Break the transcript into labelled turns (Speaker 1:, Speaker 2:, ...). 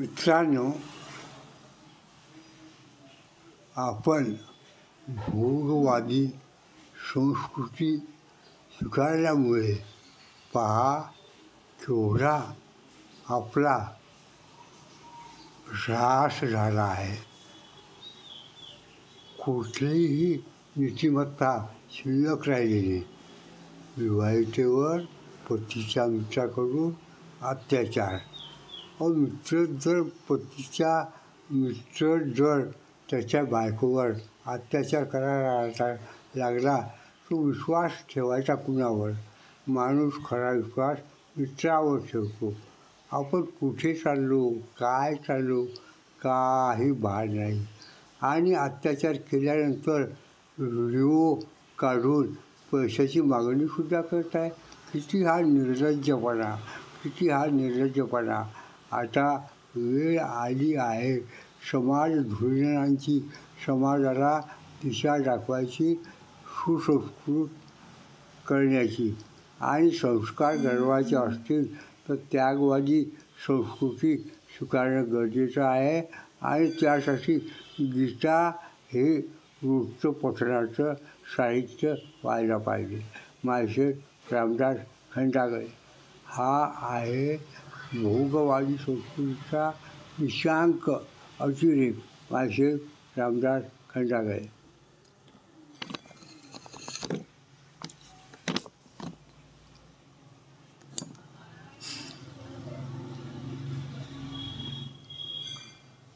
Speaker 1: मित्रांनो, आपण भोगवादी संस्कृती स्वीकारल्यामुळे पहा केवढा आपला ऱ्हास झाला आहे. कुठलीही नीतिमत्ता शिल्लक राहिलेली. विवाहितेवर पतीच्या मित्राकडून अत्याचार. मित्र जर त्याच्या बायकोवर अत्याचार करायला लागला तो विश्वास ठेवायचा कुणावर? माणूस खरा विश्वास मित्रावर ठेवतो. आपण कुठे चाललो, काय चाललो, काही भान नाही. आणि अत्याचार केल्यानंतर व्हिडिओ काढून पैशाची मागणीसुद्धा करत आहे. किती हा निर्लज्जपणा. आता वेळ आली आहे समाजधुरीणांची, समाजाला दिशा दाखवायची, सुसंस्कृत करण्याची. आणि संस्कार घडवायचे असतील तर त्यागवादी संस्कृती स्वीकारणं गरजेचं आहे. आणि त्यासाठी गीता हे वृत्तपत्राचं साहित्य व्हायला पाहिजे. माझे रामदास खंडागळे. हा आहे भोगवादी संस्कृतीचा निशांक अतिरेक. माझे रामदास खंडागळे.